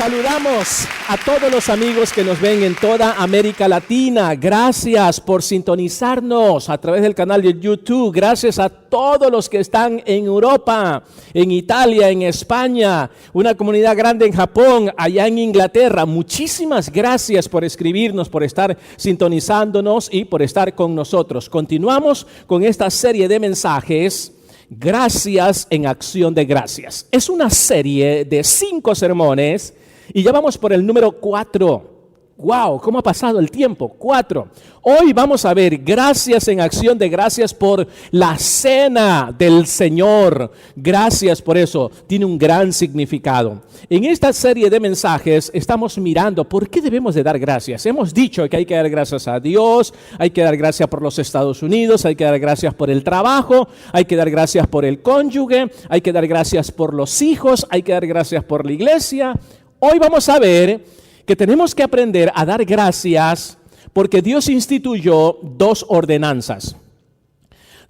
Saludamos a todos los amigos que nos ven en toda América Latina. Gracias por sintonizarnos a través del canal de YouTube. Gracias a todos los que están en Europa, en Italia, en España, una comunidad grande en Japón, allá en Inglaterra. Muchísimas gracias por escribirnos, por estar sintonizándonos y por estar con nosotros. Continuamos con esta serie de mensajes. Gracias en acción de gracias. Es una serie de 5 sermones y ya vamos por el número 4. ¡Wow! ¿Cómo ha pasado el tiempo? 4. Hoy vamos a ver gracias en acción de gracias por la cena del Señor. Gracias por eso. Tiene un gran significado. En esta serie de mensajes estamos mirando por qué debemos de dar gracias. Hemos dicho que hay que dar gracias a Dios, hay que dar gracias por los Estados Unidos, hay que dar gracias por el trabajo, hay que dar gracias por el cónyuge, hay que dar gracias por los hijos, hay que dar gracias por la iglesia. Hoy vamos a ver que tenemos que aprender a dar gracias porque Dios instituyó 2 ordenanzas.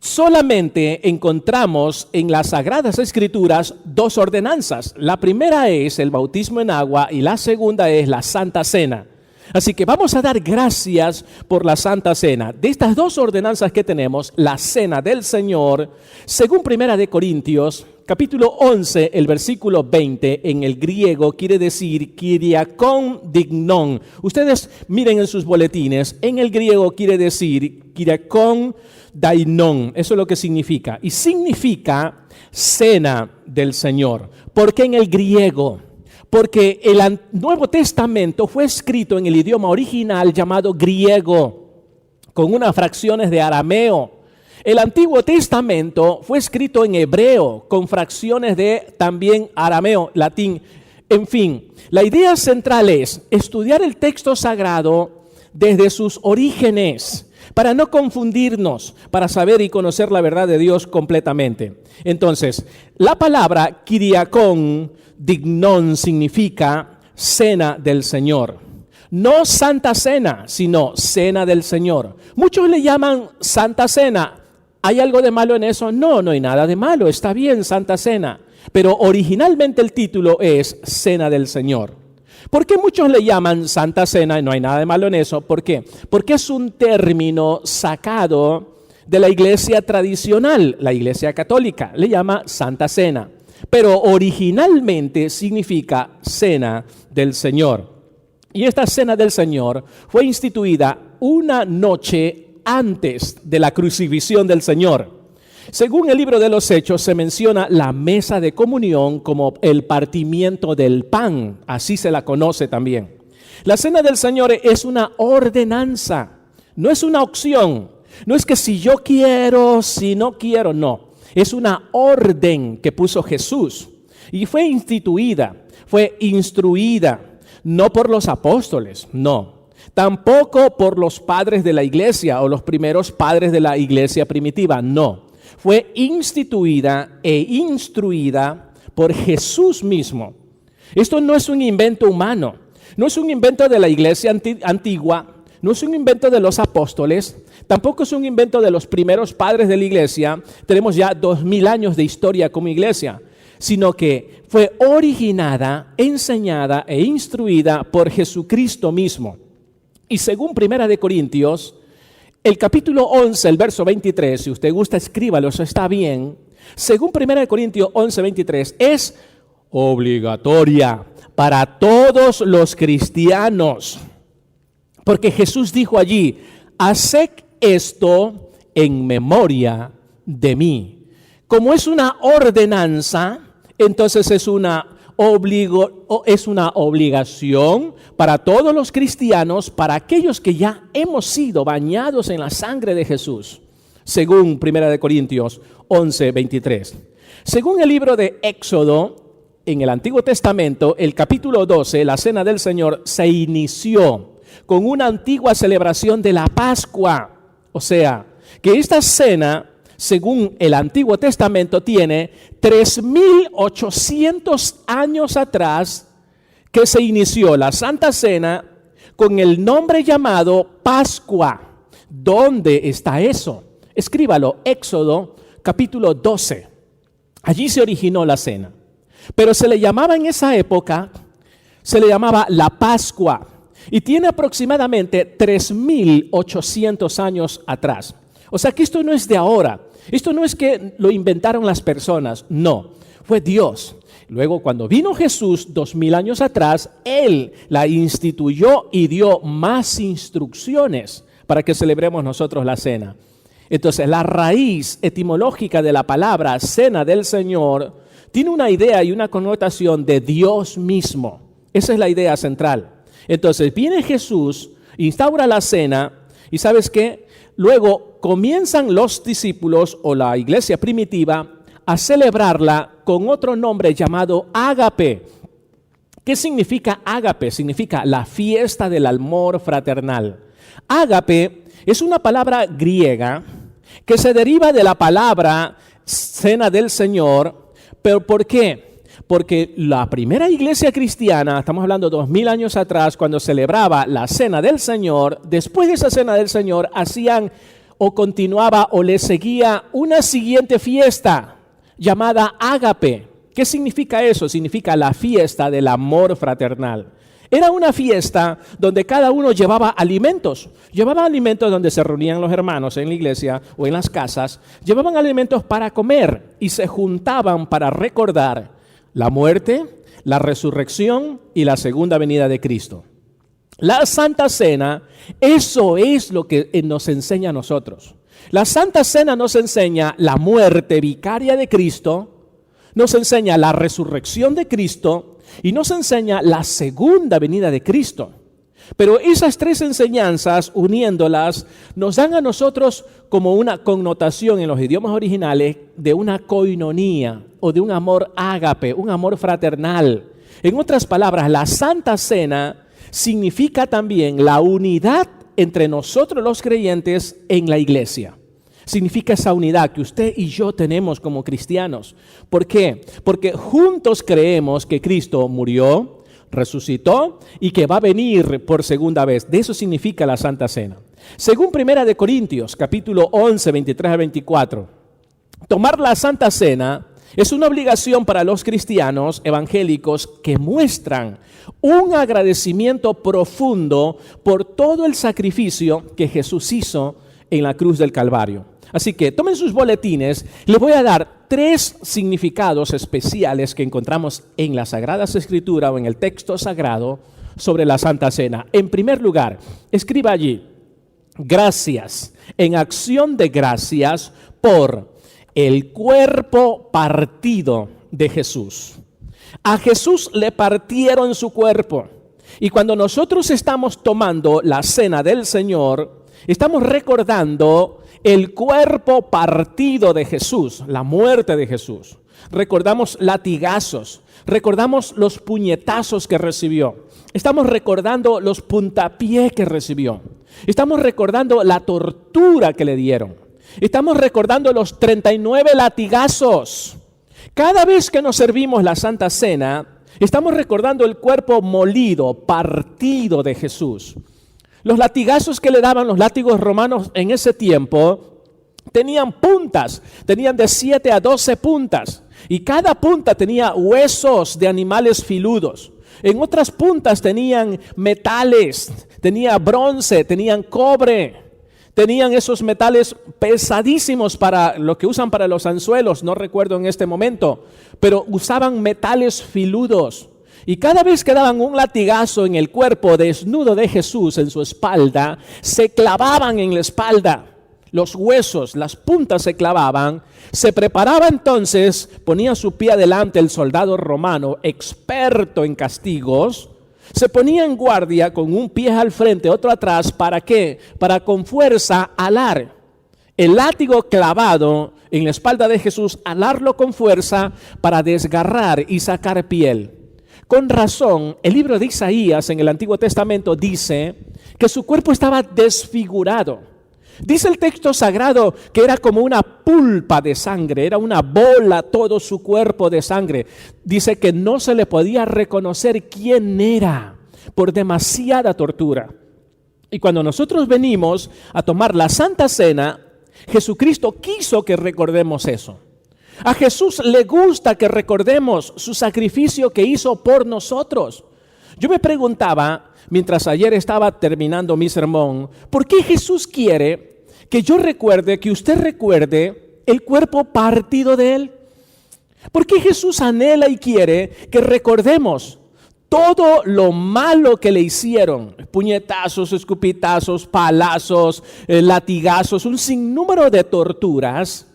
Solamente encontramos en las Sagradas Escrituras 2 ordenanzas. La primera es el bautismo en agua y la segunda es la Santa Cena. Así que vamos a dar gracias por la Santa Cena. De estas 2 ordenanzas que tenemos, la Cena del Señor, según 1 Corintios, capítulo 11, el versículo 20, en el griego quiere decir Kyriakon dignon. Ustedes miren en sus boletines, en el griego quiere decir Kyriakon dainon. Eso es lo que significa. Y significa Cena del Señor. ¿Por qué en el griego? Porque el Nuevo Testamento fue escrito en el idioma original llamado griego, con unas fracciones de arameo. El Antiguo Testamento fue escrito en hebreo, con fracciones de también arameo, latín. En fin, la idea central es estudiar el texto sagrado desde sus orígenes, para no confundirnos, para saber y conocer la verdad de Dios completamente. Entonces, la palabra Kyriakon dignon significa cena del Señor. No Santa Cena, sino cena del Señor. Muchos le llaman Santa Cena. ¿Hay algo de malo en eso? No, no hay nada de malo. Está bien, Santa Cena. Pero originalmente el título es Cena del Señor. ¿Por qué muchos le llaman Santa Cena? Y no hay nada de malo en eso. ¿Por qué? Porque es un término sacado de la iglesia tradicional, la iglesia católica. Le llama Santa Cena. Pero originalmente significa Cena del Señor. Y esta Cena del Señor fue instituida una noche antes de la crucifixión del Señor. Según el libro de los Hechos, se menciona la mesa de comunión como el partimiento del pan, así se la conoce también. La Cena del Señor es una ordenanza, no es una opción, no es que si yo quiero, si no quiero, no. Es una orden que puso Jesús y fue instituida, fue instruida, no por los apóstoles, no. Tampoco por los padres de la iglesia o los primeros padres de la iglesia primitiva, no. Fue instituida e instruida por Jesús mismo. Esto no es un invento humano, no es un invento de la iglesia antigua, no es un invento de los apóstoles, tampoco es un invento de los primeros padres de la iglesia. Tenemos ya 2000 años de historia como iglesia, sino que fue originada, enseñada e instruida por Jesucristo mismo. Y según 1 Corintios, el capítulo 11, el verso 23, si usted gusta escríbalo, eso está bien. Según 1 Corintios 11, 23, es obligatoria para todos los cristianos. Porque Jesús dijo allí, haced esto en memoria de mí. Como es una ordenanza, entonces es una obligación para todos los cristianos, para aquellos que ya hemos sido bañados en la sangre de Jesús, según 1 Corintios 11, 23. Según el libro de Éxodo, en el Antiguo Testamento, el capítulo 12, la Cena del Señor, se inició con una antigua celebración de la Pascua. O sea, que esta cena, según el Antiguo Testamento, tiene 3.800 años atrás que se inició la Santa Cena con el nombre llamado Pascua. ¿Dónde está eso? Escríbalo, Éxodo capítulo 12. Allí se originó la cena. Pero se le llamaba en esa época se le llamaba la Pascua y tiene aproximadamente 3.800 años atrás. O sea que esto no es de ahora, esto no es que lo inventaron las personas, no, fue Dios. Luego cuando vino Jesús 2000 años atrás, Él la instituyó y dio más instrucciones para que celebremos nosotros la cena. Entonces la raíz etimológica de la palabra cena del Señor tiene una idea y una connotación de Dios mismo. Esa es la idea central. Entonces viene Jesús, instaura la cena y ¿sabes qué? Luego comienzan los discípulos o la iglesia primitiva a celebrarla con otro nombre llamado ágape. ¿Qué significa ágape? Significa la fiesta del amor fraternal. Ágape es una palabra griega que se deriva de la palabra cena del Señor. ¿Pero por qué? Porque la primera iglesia cristiana, estamos hablando 2000 años atrás, cuando celebraba la cena del Señor, después de esa cena del Señor hacían o continuaba o le seguía una siguiente fiesta llamada ágape. ¿Qué significa eso? Significa la fiesta del amor fraternal. Era una fiesta donde cada uno llevaba alimentos. Llevaban alimentos donde se reunían los hermanos en la iglesia o en las casas. Llevaban alimentos para comer y se juntaban para recordar la muerte, la resurrección y la segunda venida de Cristo. La Santa Cena, eso es lo que nos enseña a nosotros. La Santa Cena nos enseña la muerte vicaria de Cristo, nos enseña la resurrección de Cristo y nos enseña la segunda venida de Cristo. Pero esas tres enseñanzas, uniéndolas, nos dan a nosotros como una connotación en los idiomas originales de una koinonía o de un amor ágape, un amor fraternal. En otras palabras, la Santa Cena significa también la unidad entre nosotros los creyentes en la iglesia. Significa esa unidad que usted y yo tenemos como cristianos. ¿Por qué? Porque juntos creemos que Cristo murió, resucitó y que va a venir por segunda vez. De eso significa la Santa Cena. Según 1 Corintios, capítulo 11, 23 a 24, tomar la Santa Cena es una obligación para los cristianos evangélicos que muestran un agradecimiento profundo por todo el sacrificio que Jesús hizo en la cruz del Calvario. Así que tomen sus boletines, les voy a dar 3 significados especiales que encontramos en las Sagradas Escrituras o en el texto sagrado sobre la Santa Cena. En primer lugar, escriba allí, gracias, en acción de gracias por el cuerpo partido de Jesús. A Jesús le partieron su cuerpo. Y cuando nosotros estamos tomando la cena del Señor, estamos recordando el cuerpo partido de Jesús, la muerte de Jesús. Recordamos latigazos, recordamos los puñetazos que recibió. Estamos recordando los puntapiés que recibió. Estamos recordando la tortura que le dieron. Estamos recordando los 39 latigazos. Cada vez que nos servimos la Santa Cena, estamos recordando el cuerpo molido, partido de Jesús. Los latigazos que le daban los látigos romanos en ese tiempo tenían puntas, tenían de 7 a 12 puntas. Y cada punta tenía huesos de animales filudos. En otras puntas tenían metales, tenía bronce, tenían cobre. Tenían esos metales pesadísimos para lo que usan para los anzuelos, no recuerdo en este momento, pero usaban metales filudos. Y cada vez que daban un latigazo en el cuerpo desnudo de Jesús, en su espalda, se clavaban en la espalda. Los huesos, las puntas se clavaban. Se preparaba entonces, ponía su pie adelante el soldado romano, experto en castigos. Se ponía en guardia con un pie al frente, otro atrás. ¿Para qué? Para con fuerza alar el látigo clavado en la espalda de Jesús, alarlo con fuerza para desgarrar y sacar piel. Con razón, el libro de Isaías en el Antiguo Testamento dice que su cuerpo estaba desfigurado. Dice el texto sagrado que era como una pulpa de sangre, era una bola todo su cuerpo de sangre. Dice que no se le podía reconocer quién era por demasiada tortura. Y cuando nosotros venimos a tomar la Santa Cena, Jesucristo quiso que recordemos eso. A Jesús le gusta que recordemos su sacrificio que hizo por nosotros. Yo me preguntaba, mientras ayer estaba terminando mi sermón, ¿por qué Jesús quiere que yo recuerde, que usted recuerde el cuerpo partido de Él? ¿Por qué Jesús anhela y quiere que recordemos todo lo malo que le hicieron? Puñetazos, escupitazos, palazos, latigazos, un sinnúmero de torturas.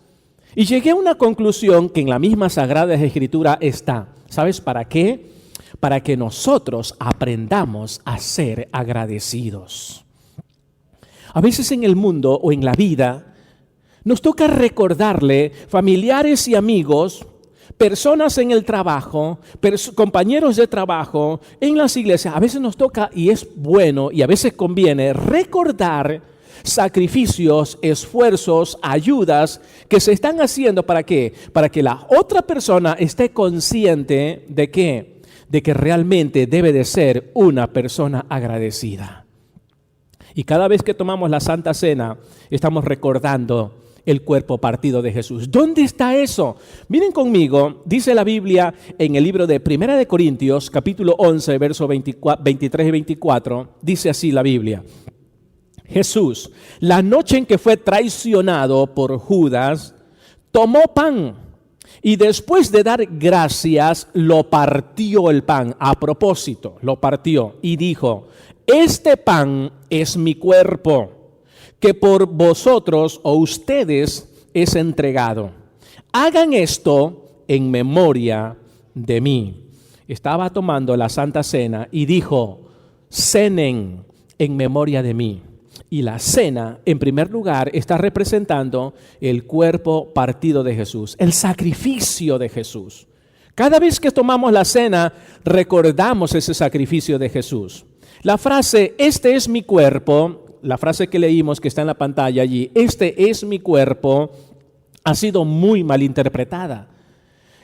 Y llegué a una conclusión que en la misma Sagrada Escritura está. ¿Sabes para qué? Para que nosotros aprendamos a ser agradecidos. A veces en el mundo o en la vida nos toca recordarle familiares y amigos, personas en el trabajo, compañeros de trabajo, en las iglesias. A veces nos toca, y es bueno y a veces conviene, recordar sacrificios, esfuerzos, ayudas que se están haciendo. ¿Para qué? Para que la otra persona esté consciente de qué, de que realmente debe de ser una persona agradecida. Y cada vez que tomamos la Santa Cena, estamos recordando el cuerpo partido de Jesús. ¿Dónde está eso? Miren conmigo, dice la Biblia en el libro de 1 de Corintios, capítulo 11, versos 23 y 24, dice así la Biblia. Jesús, la noche en que fue traicionado por Judas, tomó pan y después de dar gracias, lo partió el pan. A propósito, lo partió y dijo, este pan es mi cuerpo, que por vosotros o ustedes es entregado. Hagan esto en memoria de mí. Estaba tomando la Santa Cena y dijo, cenen en memoria de mí. Y la cena, en primer lugar, está representando el cuerpo partido de Jesús, el sacrificio de Jesús. Cada vez que tomamos la cena, recordamos ese sacrificio de Jesús. La frase, este es mi cuerpo, la frase que leímos que está en la pantalla allí, este es mi cuerpo, ha sido muy mal interpretada.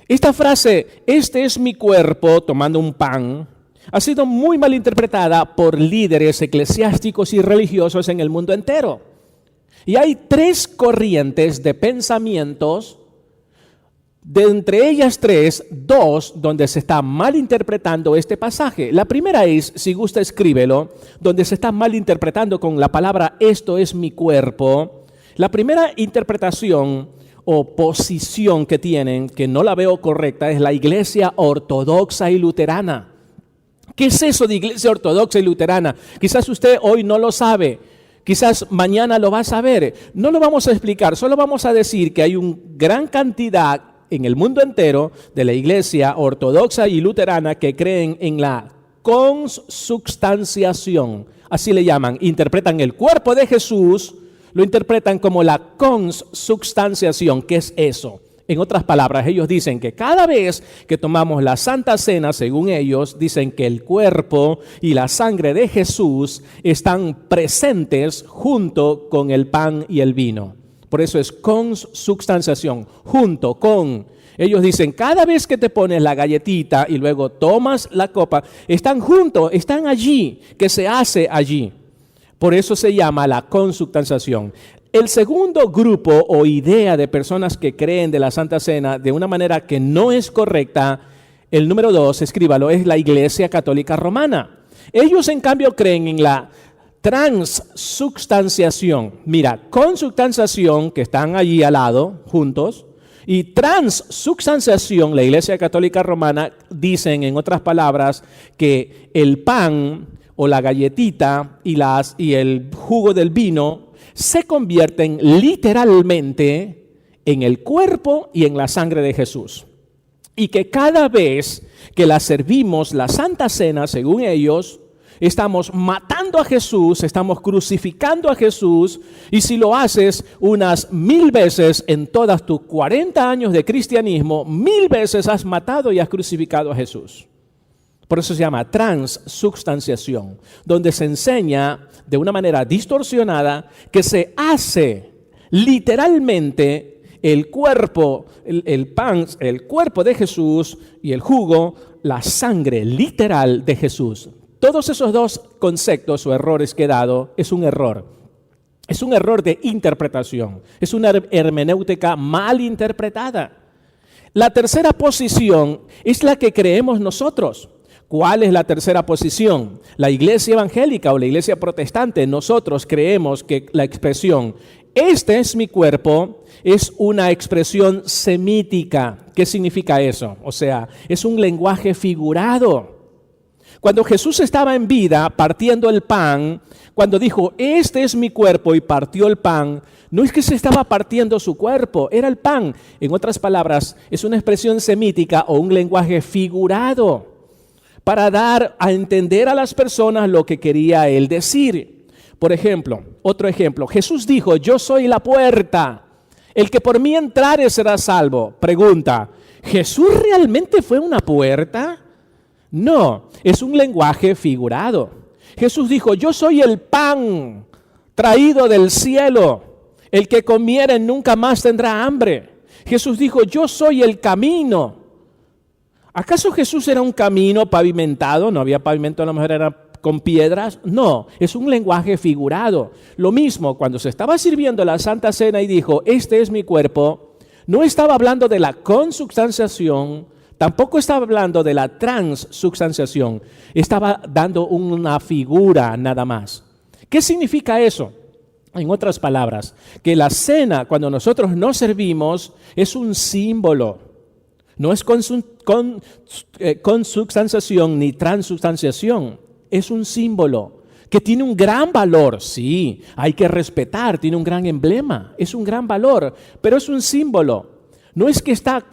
Esta frase, este es mi cuerpo, tomando un pan, ha sido muy mal interpretada por líderes eclesiásticos y religiosos en el mundo entero. Y hay tres corrientes de pensamientos, de entre ellas tres, dos donde se está mal interpretando este pasaje. La primera es, si gusta escríbelo, donde se está mal interpretando con la palabra esto es mi cuerpo. La primera interpretación o posición que tienen, que no la veo correcta, es la iglesia ortodoxa y luterana. ¿Qué es eso de iglesia ortodoxa y luterana? Quizás usted hoy no lo sabe, quizás mañana lo va a saber. No lo vamos a explicar, solo vamos a decir que hay una gran cantidad en el mundo entero de la iglesia ortodoxa y luterana que creen en la consubstanciación. Así le llaman, interpretan el cuerpo de Jesús, lo interpretan como la consubstanciación. ¿Qué es eso? En otras palabras, ellos dicen que cada vez que tomamos la Santa Cena, según ellos, dicen que el cuerpo y la sangre de Jesús están presentes junto con el pan y el vino. Por eso es consubstanciación, junto con. Ellos dicen, cada vez que te pones la galletita y luego tomas la copa, están juntos, están allí, que se hace allí. Por eso se llama la consubstanciación. El segundo grupo o idea de personas que creen de la Santa Cena de una manera que no es correcta, el número 2, escríbalo, es la Iglesia Católica Romana. Ellos en cambio creen en la transubstanciación. Mira, consubstanciación, que están allí al lado, juntos, y transubstanciación, la Iglesia Católica Romana, dicen en otras palabras que el pan o la galletita y el jugo del vino se convierten literalmente en el cuerpo y en la sangre de Jesús. Y que cada vez que la servimos, la Santa Cena, según ellos, estamos matando a Jesús, estamos crucificando a Jesús, y si lo haces unas 1000 veces en todas tus 40 años de cristianismo, 1000 veces has matado y has crucificado a Jesús. Por eso se llama transubstanciación, donde se enseña de una manera distorsionada que se hace literalmente el cuerpo, el pan, el cuerpo de Jesús y el jugo, la sangre literal de Jesús. Todos esos dos conceptos o errores que he dado es un error. Es un error de interpretación. Es una hermenéutica mal interpretada. La tercera posición es la que creemos nosotros. ¿Cuál es la tercera posición? La iglesia evangélica o la iglesia protestante, nosotros creemos que la expresión "este es mi cuerpo" es una expresión semítica. ¿Qué significa eso? O sea, es un lenguaje figurado. Cuando Jesús estaba en vida partiendo el pan, cuando dijo "este es mi cuerpo" y partió el pan, no es que se estaba partiendo su cuerpo, era el pan. En otras palabras, es una expresión semítica o un lenguaje figurado para dar a entender a las personas lo que quería él decir. Por ejemplo, otro ejemplo, Jesús dijo: "Yo soy la puerta, el que por mí entrare será salvo". Pregunta, ¿Jesús realmente fue una puerta? No, es un lenguaje figurado. Jesús dijo: "Yo soy el pan traído del cielo, el que comiere nunca más tendrá hambre". Jesús dijo: "Yo soy el camino". ¿Acaso Jesús era un camino pavimentado? No había pavimento, a lo mejor era con piedras. No, es un lenguaje figurado. Lo mismo, cuando se estaba sirviendo la Santa Cena y dijo: "Este es mi cuerpo", no estaba hablando de la consubstanciación, tampoco estaba hablando de la transubstanciación. Estaba dando una figura nada más. ¿Qué significa eso? En otras palabras, que la cena, cuando nosotros nos servimos, es un símbolo. No es consubstanciación ni transubstanciación. Es un símbolo que tiene un gran valor. Sí, hay que respetar, tiene un gran emblema. Es un gran valor, pero es un símbolo. No es que está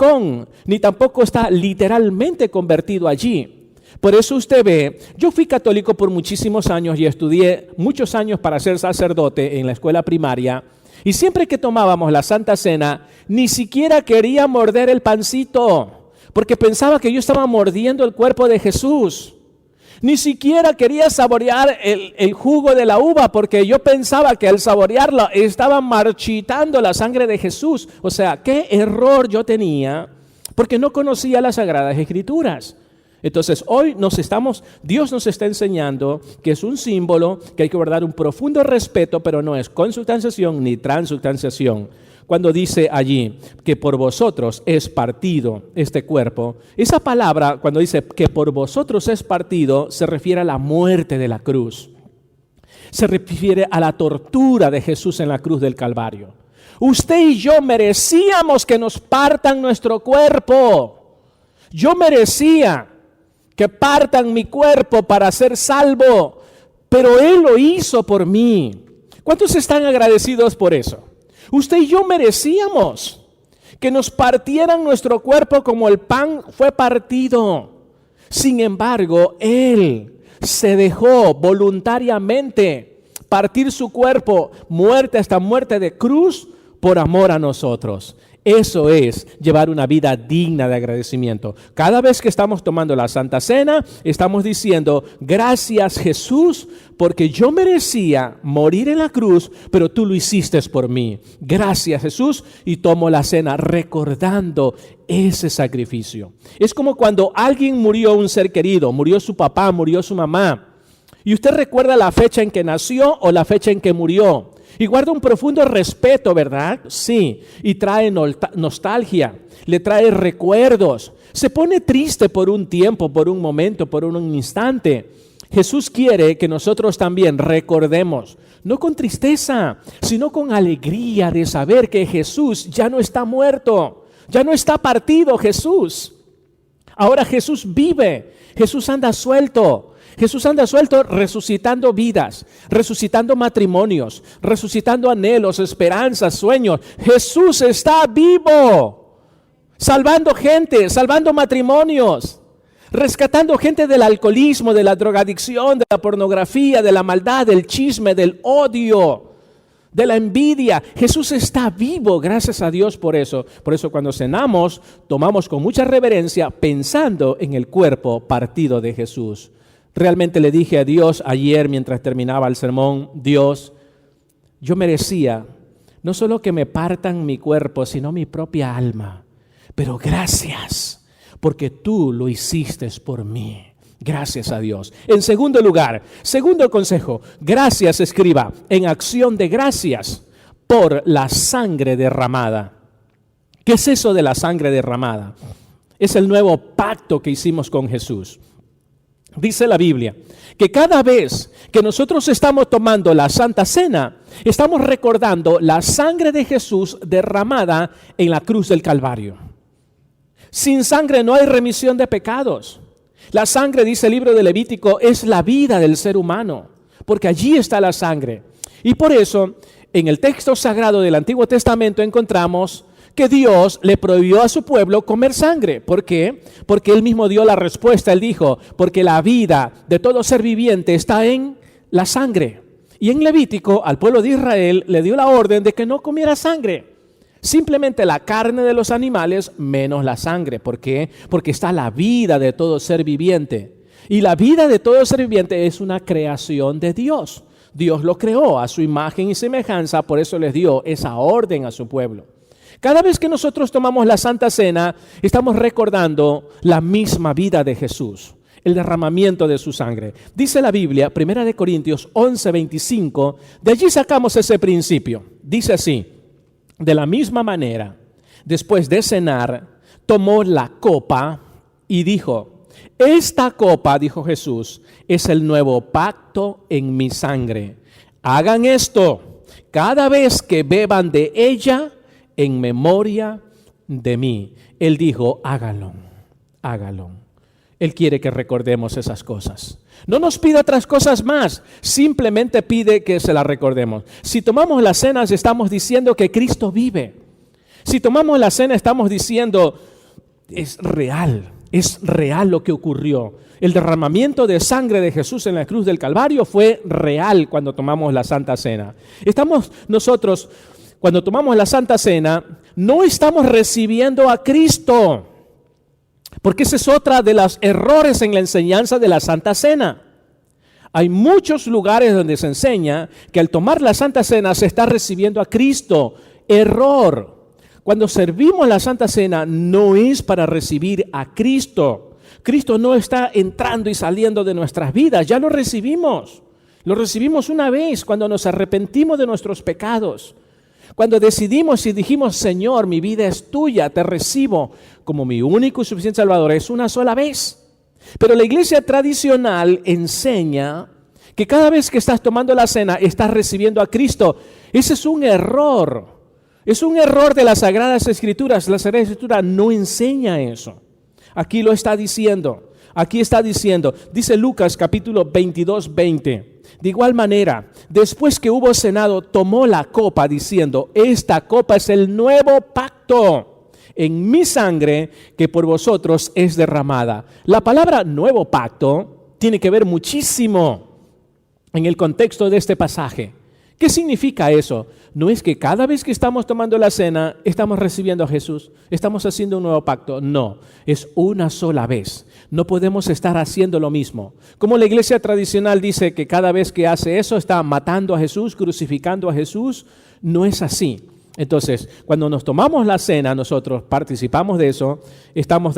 ni tampoco está literalmente convertido allí. Por eso usted ve, yo fui católico por muchísimos años y estudié muchos años para ser sacerdote en la escuela primaria. Y siempre que tomábamos la Santa Cena, ni siquiera quería morder el pancito, porque pensaba que yo estaba mordiendo el cuerpo de Jesús. Ni siquiera quería saborear el jugo de la uva, porque yo pensaba que al saborearlo estaba marchitando la sangre de Jesús. O sea, qué error yo tenía, porque no conocía las Sagradas Escrituras. Entonces hoy Dios nos está enseñando que es un símbolo, que hay que guardar un profundo respeto, pero no es consubstanciación ni transubstanciación. Cuando dice allí que por vosotros es partido este cuerpo, esa palabra cuando dice que por vosotros es partido se refiere a la muerte de la cruz. Se refiere a la tortura de Jesús en la cruz del Calvario. Usted y yo merecíamos que nos partan nuestro cuerpo. Yo merecía que partan mi cuerpo para ser salvo, pero Él lo hizo por mí. ¿Cuántos están agradecidos por eso? Usted y yo merecíamos que nos partieran nuestro cuerpo como el pan fue partido. Sin embargo, Él se dejó voluntariamente partir su cuerpo, muerte hasta muerte de cruz, por amor a nosotros. Eso es llevar una vida digna de agradecimiento. Cada vez que estamos tomando la Santa Cena, estamos diciendo: gracias Jesús, porque yo merecía morir en la cruz, pero tú lo hiciste por mí. Gracias Jesús, y tomo la cena recordando ese sacrificio. Es como cuando alguien murió, un ser querido, murió su papá, murió su mamá, y usted recuerda la fecha en que nació o la fecha en que murió. Y guarda un profundo respeto, ¿verdad? Sí. Y trae nostalgia, le trae recuerdos. Se pone triste por un tiempo, por un momento, por un instante. Jesús quiere que nosotros también recordemos, no con tristeza, sino con alegría de saber que Jesús ya no está muerto, ya no está partido Jesús. Ahora Jesús vive, Jesús anda suelto. Jesús anda suelto resucitando vidas, resucitando matrimonios, resucitando anhelos, esperanzas, sueños. Jesús está vivo, salvando gente, salvando matrimonios, rescatando gente del alcoholismo, de la drogadicción, de la pornografía, de la maldad, del chisme, del odio, de la envidia. Jesús está vivo, gracias a Dios por eso. Por eso cuando cenamos, tomamos con mucha reverencia pensando en el cuerpo partido de Jesús. Realmente le dije a Dios ayer mientras terminaba el sermón: Dios, yo merecía no solo que me partan mi cuerpo, sino mi propia alma. Pero gracias, porque tú lo hiciste por mí. Gracias a Dios. En segundo lugar, segundo consejo, gracias escriba en acción de gracias por la sangre derramada. ¿Qué es eso de la sangre derramada? Es el nuevo pacto que hicimos con Jesús. Dice la Biblia que cada vez que nosotros estamos tomando la Santa Cena, estamos recordando la sangre de Jesús derramada en la cruz del Calvario. Sin sangre no hay remisión de pecados. La sangre, dice el libro de Levítico, es la vida del ser humano, porque allí está la sangre. Y por eso, en el texto sagrado del Antiguo Testamento encontramos que Dios le prohibió a su pueblo comer sangre. ¿Por qué? Porque Él mismo dio la respuesta. Él dijo, porque la vida de todo ser viviente está en la sangre. Y en Levítico, al pueblo de Israel le dio la orden de que no comiera sangre. Simplemente la carne de los animales menos la sangre. ¿Por qué? Porque está la vida de todo ser viviente. Y la vida de todo ser viviente es una creación de Dios. Dios lo creó a su imagen y semejanza, por eso les dio esa orden a su pueblo. Cada vez que nosotros tomamos la Santa Cena, estamos recordando la misma vida de Jesús, el derramamiento de su sangre. Dice la Biblia, 1 Corintios 11:25, de allí sacamos ese principio. Dice así, de la misma manera, después de cenar, tomó la copa y dijo, esta copa, dijo Jesús, es el nuevo pacto en mi sangre. Hagan esto cada vez que beban de ella en memoria de mí. Él dijo, hágalo, hágalo. Él quiere que recordemos esas cosas. No nos pide otras cosas más, simplemente pide que se las recordemos. Si tomamos las cenas, estamos diciendo que Cristo vive. Si tomamos la cena, estamos diciendo, es real lo que ocurrió. El derramamiento de sangre de Jesús en la cruz del Calvario fue real cuando tomamos la Santa Cena. Nosotros, cuando tomamos la Santa Cena, no estamos recibiendo a Cristo, porque ese es otra de los errores en la enseñanza de la Santa Cena. Hay muchos lugares donde se enseña que al tomar la Santa Cena se está recibiendo a Cristo. Error. Cuando servimos la Santa Cena no es para recibir a Cristo. Cristo no está entrando y saliendo de nuestras vidas, ya lo recibimos. Lo recibimos una vez cuando nos arrepentimos de nuestros pecados. Cuando decidimos y dijimos, Señor, mi vida es tuya, te recibo como mi único y suficiente Salvador, es una sola vez. Pero la iglesia tradicional enseña que cada vez que estás tomando la cena, estás recibiendo a Cristo. Ese es un error. Es un error de las Sagradas Escrituras. La Sagrada Escritura no enseña eso. Aquí lo está diciendo. Aquí está diciendo, dice Lucas capítulo 22:20. De igual manera, después que hubo cenado, tomó la copa diciendo, esta copa es el nuevo pacto en mi sangre que por vosotros es derramada. La palabra nuevo pacto tiene que ver muchísimo en el contexto de este pasaje. ¿Qué significa eso? No es que cada vez que estamos tomando la cena, estamos recibiendo a Jesús, estamos haciendo un nuevo pacto. No, es una sola vez. No podemos estar haciendo lo mismo. Como la iglesia tradicional dice que cada vez que hace eso está matando a Jesús, crucificando a Jesús, no es así. Entonces, cuando nos tomamos la cena, nosotros participamos de eso, estamos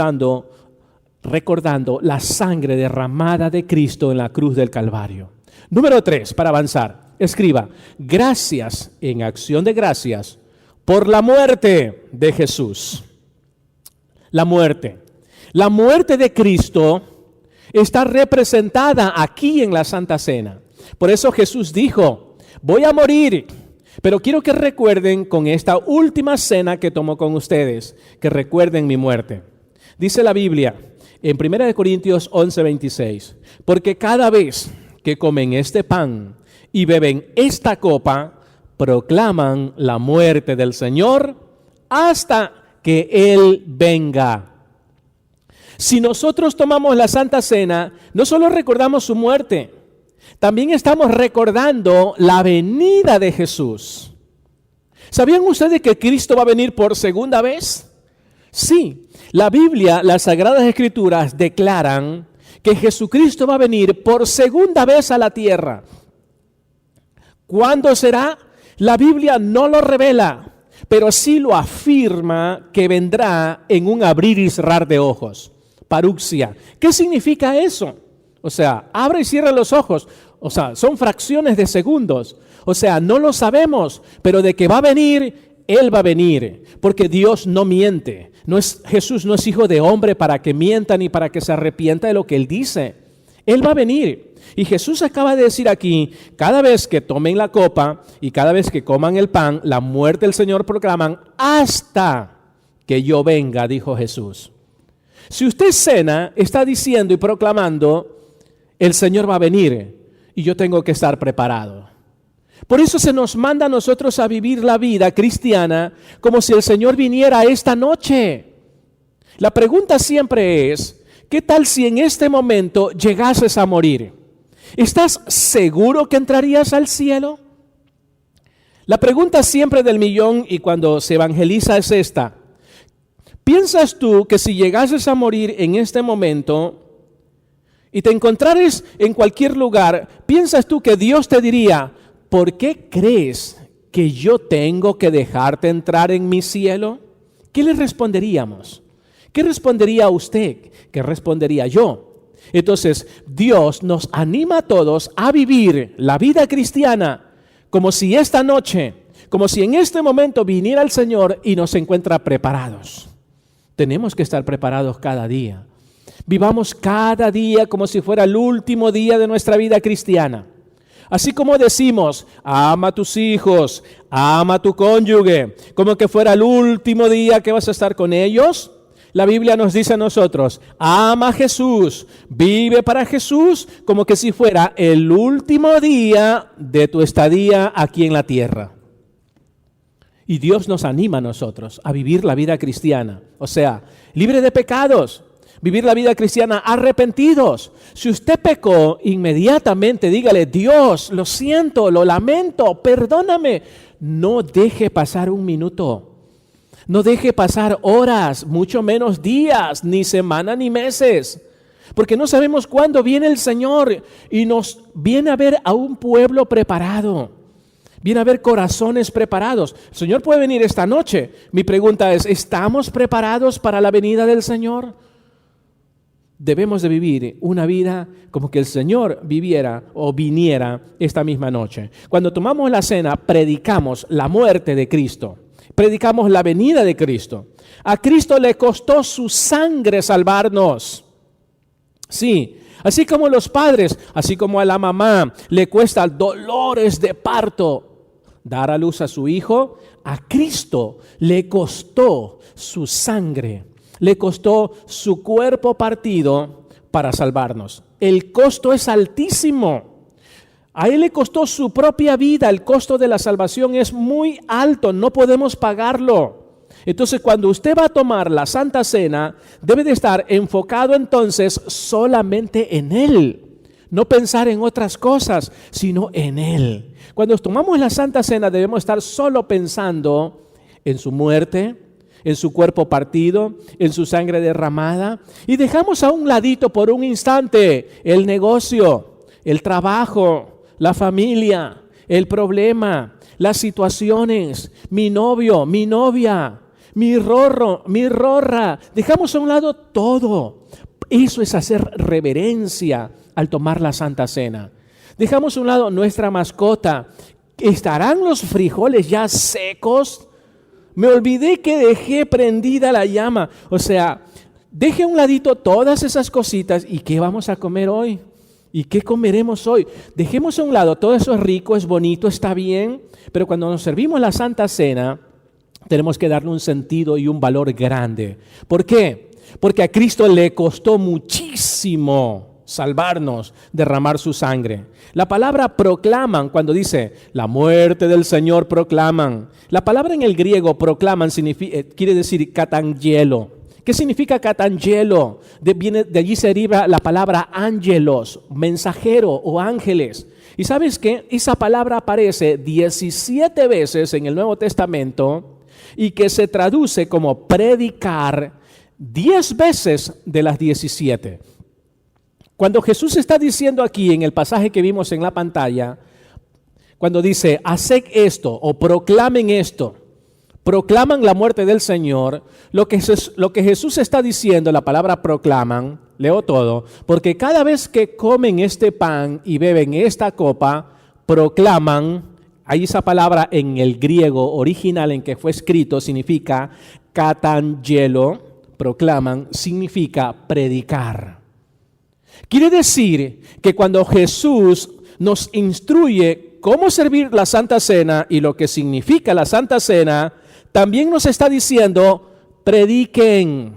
recordando la sangre derramada de Cristo en la cruz del Calvario. Número 3, para avanzar. Escriba, gracias en acción de gracias por la muerte de Jesús. La muerte. La muerte de Cristo está representada aquí en la Santa Cena. Por eso Jesús dijo, voy a morir, pero quiero que recuerden con esta última cena que tomo con ustedes, que recuerden mi muerte. Dice la Biblia en 1 Corintios 11:26, porque cada vez que comen este pan y beben esta copa, proclaman la muerte del Señor hasta que Él venga. Si nosotros tomamos la Santa Cena, no solo recordamos su muerte, también estamos recordando la venida de Jesús. ¿Sabían ustedes que Cristo va a venir por segunda vez? Sí, la Biblia, las Sagradas Escrituras declaran que Jesucristo va a venir por segunda vez a la tierra. ¿Cuándo será? La Biblia no lo revela, pero sí lo afirma que vendrá en un abrir y cerrar de ojos. Paruxia. ¿Qué significa eso? O sea, abre y cierra los ojos. O sea, son fracciones de segundos. O sea, no lo sabemos, pero de que va a venir, Él va a venir. Porque Dios no miente. Jesús no es hijo de hombre para que mienta ni para que se arrepienta de lo que Él dice. Él va a venir. Y Jesús acaba de decir aquí, cada vez que tomen la copa y cada vez que coman el pan, la muerte del Señor proclaman hasta que yo venga, dijo Jesús. Si usted cena, está diciendo y proclamando, el Señor va a venir y yo tengo que estar preparado. Por eso se nos manda a nosotros a vivir la vida cristiana como si el Señor viniera esta noche. La pregunta siempre es, ¿qué tal si en este momento llegases a morir? ¿Estás seguro que entrarías al cielo? La pregunta siempre del millón y cuando se evangeliza es esta. ¿Piensas tú que si llegases a morir en este momento y te encontrares en cualquier lugar, piensas tú que Dios te diría, ¿por qué crees que yo tengo que dejarte entrar en mi cielo? ¿Qué le responderíamos? ¿Qué respondería usted? ¿Qué respondería yo? Entonces, Dios nos anima a todos a vivir la vida cristiana como si esta noche, como si en este momento viniera el Señor y nos encuentra preparados. Tenemos que estar preparados cada día. Vivamos cada día como si fuera el último día de nuestra vida cristiana. Así como decimos, ama a tus hijos, ama a tu cónyuge, como que fuera el último día que vas a estar con ellos. La Biblia nos dice a nosotros, ama a Jesús, vive para Jesús, como que si fuera el último día de tu estadía aquí en la tierra. Y Dios nos anima a nosotros a vivir la vida cristiana, o sea, libre de pecados, vivir la vida cristiana arrepentidos. Si usted pecó, inmediatamente dígale, Dios, lo siento, lo lamento, perdóname. No deje pasar un minuto. No deje pasar horas, mucho menos días, ni semanas, ni meses. Porque no sabemos cuándo viene el Señor y nos viene a ver a un pueblo preparado. Viene a ver corazones preparados. El Señor puede venir esta noche. Mi pregunta es, ¿estamos preparados para la venida del Señor? Debemos de vivir una vida como que el Señor viviera o viniera esta misma noche. Cuando tomamos la cena, predicamos la muerte de Cristo. Predicamos la venida de Cristo. A Cristo le costó su sangre salvarnos. Sí, así como los padres, así como a la mamá le cuesta dolores de parto dar a luz a su hijo, a Cristo le costó su sangre, le costó su cuerpo partido para salvarnos. El costo es altísimo. A Él le costó su propia vida, el costo de la salvación es muy alto, no podemos pagarlo. Entonces, cuando usted va a tomar la Santa Cena, debe de estar enfocado entonces solamente en Él. No pensar en otras cosas, sino en Él. Cuando tomamos la Santa Cena, debemos estar solo pensando en su muerte, en su cuerpo partido, en su sangre derramada. Y dejamos a un ladito por un instante el negocio, el trabajo, la familia, el problema, las situaciones, mi novio, mi novia, mi rorro, mi rorra. Dejamos a un lado todo. Eso es hacer reverencia al tomar la Santa Cena. Dejamos a un lado nuestra mascota. ¿Estarán los frijoles ya secos? Me olvidé que dejé prendida la llama. O sea, deje a un ladito todas esas cositas. ¿Y qué vamos a comer hoy? ¿Y qué comeremos hoy? Dejemos a un lado, todo eso es rico, es bonito, está bien, pero cuando nos servimos la Santa Cena, tenemos que darle un sentido y un valor grande. ¿Por qué? Porque a Cristo le costó muchísimo salvarnos, derramar su sangre. La palabra proclaman, cuando dice, la muerte del Señor proclaman. La palabra en el griego proclaman quiere decir katangelo. ¿Qué significa katangelo? De allí se deriva la palabra ángelos, mensajero o ángeles. ¿Y sabes qué? Esa palabra aparece 17 veces en el Nuevo Testamento y que se traduce como predicar 10 veces de las 17. Cuando Jesús está diciendo aquí en el pasaje que vimos en la pantalla, cuando dice, haced esto o proclamen esto, proclaman la muerte del Señor, lo que Jesús está diciendo, la palabra proclaman, leo todo, porque cada vez que comen este pan y beben esta copa, proclaman, hay esa palabra en el griego original en que fue escrito, significa katangelo, proclaman, significa predicar. Quiere decir que cuando Jesús nos instruye cómo servir la Santa Cena y lo que significa la Santa Cena, también nos está diciendo, prediquen,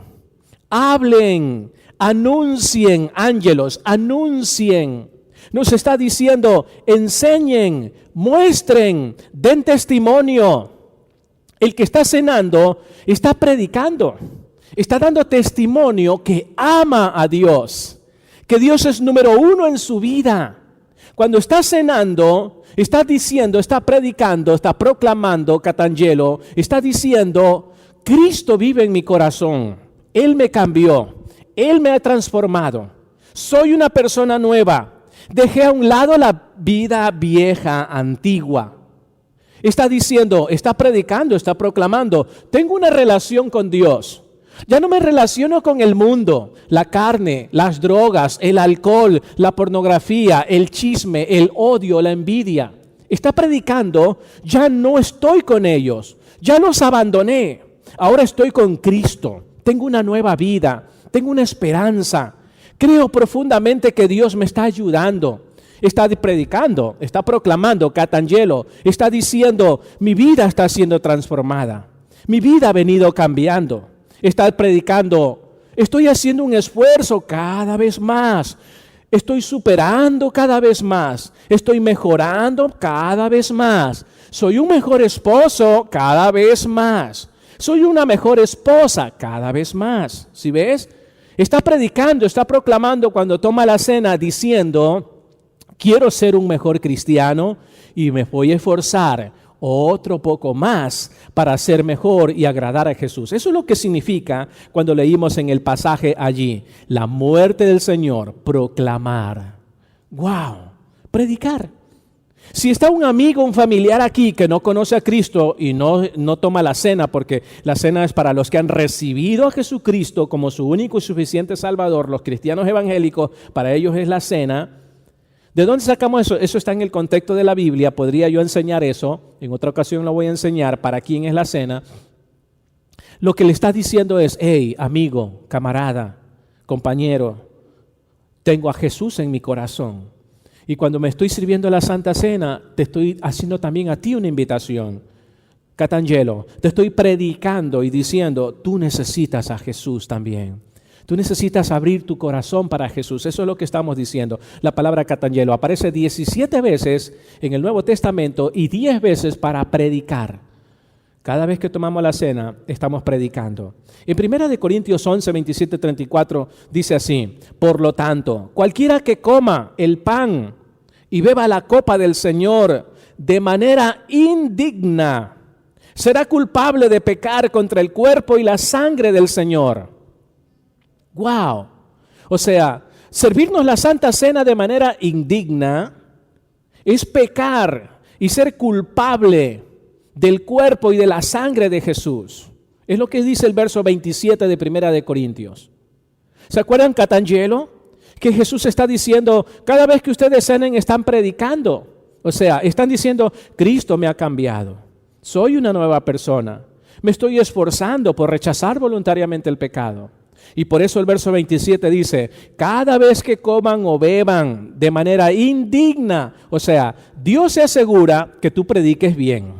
hablen, anuncien, ángelos, anuncien. Nos está diciendo, enseñen, muestren, den testimonio. El que está cenando está predicando, está dando testimonio que ama a Dios, que Dios es número uno en su vida. Cuando está cenando, está diciendo, está predicando, está proclamando, Catangelo, está diciendo, Cristo vive en mi corazón, Él me cambió, Él me ha transformado, soy una persona nueva, dejé a un lado la vida vieja, antigua. Está diciendo, está predicando, está proclamando, tengo una relación con Dios. Ya no me relaciono con el mundo, la carne, las drogas, el alcohol, la pornografía, el chisme, el odio, la envidia. Está predicando, ya no estoy con ellos, ya los abandoné. Ahora estoy con Cristo, tengo una nueva vida, tengo una esperanza. Creo profundamente que Dios me está ayudando. Está predicando, está proclamando, Catangelo, está diciendo, mi vida está siendo transformada, mi vida ha venido cambiando. Está predicando, estoy haciendo un esfuerzo cada vez más, estoy superando cada vez más, estoy mejorando cada vez más, soy un mejor esposo cada vez más, soy una mejor esposa cada vez más. ¿Sí ves? Está predicando, está proclamando cuando toma la cena diciendo, quiero ser un mejor cristiano y me voy a esforzar otro poco más para ser mejor y agradar a Jesús. Eso es lo que significa cuando leímos en el pasaje allí, la muerte del Señor, proclamar. ¡Wow! Predicar. Si está un amigo, un familiar aquí que no conoce a Cristo y no toma la cena, porque la cena es para los que han recibido a Jesucristo como su único y suficiente Salvador, los cristianos evangélicos, para ellos es la cena. ¿De dónde sacamos eso? Eso está en el contexto de la Biblia. Podría yo enseñar eso. En otra ocasión lo voy a enseñar para quién es la cena. Lo que le está diciendo es, hey, amigo, camarada, compañero, tengo a Jesús en mi corazón. Y cuando me estoy sirviendo la Santa Cena, te estoy haciendo también a ti una invitación. Catangelo, te estoy predicando y diciendo, tú necesitas a Jesús también. Tú necesitas abrir tu corazón para Jesús. Eso es lo que estamos diciendo. La palabra Catangelo aparece 17 veces en el Nuevo Testamento y 10 veces para predicar. Cada vez que tomamos la cena, estamos predicando. En 1 Corintios 11, 27, 34 dice así, por lo tanto, cualquiera que coma el pan y beba la copa del Señor de manera indigna, será culpable de pecar contra el cuerpo y la sangre del Señor. ¡Wow! O sea, servirnos la Santa Cena de manera indigna es pecar y ser culpable del cuerpo y de la sangre de Jesús. Es lo que dice el verso 27 de 1 Corintios. ¿Se acuerdan, Catangelo? Que Jesús está diciendo, cada vez que ustedes cenen están predicando. O sea, están diciendo, Cristo me ha cambiado. Soy una nueva persona. Me estoy esforzando por rechazar voluntariamente el pecado. Y por eso el verso 27 dice, cada vez que coman o beban de manera indigna, o sea, Dios se asegura que tú prediques bien.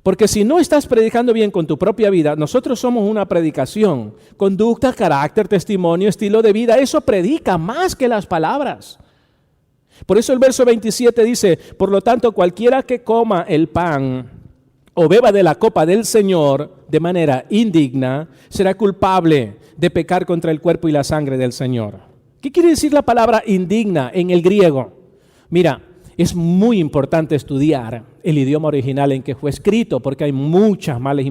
Porque si no estás predicando bien con tu propia vida, nosotros somos una predicación, conducta, carácter, testimonio, estilo de vida, eso predica más que las palabras. Por eso el verso 27 dice, por lo tanto, cualquiera que coma el pan o beba de la copa del Señor de manera indigna, será culpable de pecar contra el cuerpo y la sangre del Señor. ¿Qué quiere decir la palabra indigna en el griego? Mira, es muy importante estudiar el idioma original en que fue escrito porque hay muchas malas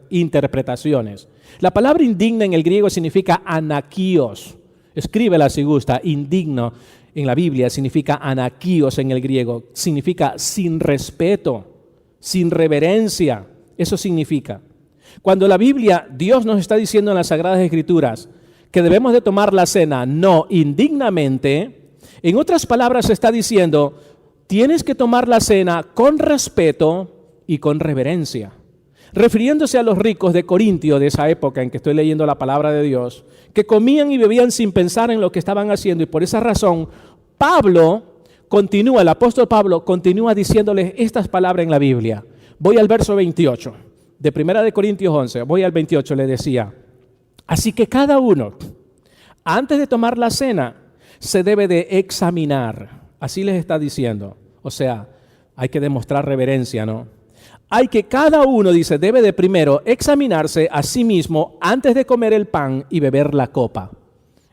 interpretaciones. La palabra indigna en el griego significa anakios. Escríbela si gusta, indigno en la Biblia significa anakios en el griego. Significa sin respeto, sin reverencia. Eso significa. Cuando la Biblia, Dios nos está diciendo en las Sagradas Escrituras que debemos de tomar la cena no indignamente, en otras palabras está diciendo, tienes que tomar la cena con respeto y con reverencia. refiriéndose a los ricos de Corintio de esa época en que estoy leyendo la palabra de Dios, que comían y bebían sin pensar en lo que estaban haciendo, y por esa razón el apóstol Pablo continúa diciéndoles estas palabras en la Biblia. Voy al verso 28, de 1 de Corintios 11, voy al 28, le decía: así que cada uno, antes de tomar la cena, se debe de examinar. Así les está diciendo. O sea, hay que demostrar reverencia, ¿no? Hay que cada uno, dice, debe de primero examinarse a sí mismo antes de comer el pan y beber la copa.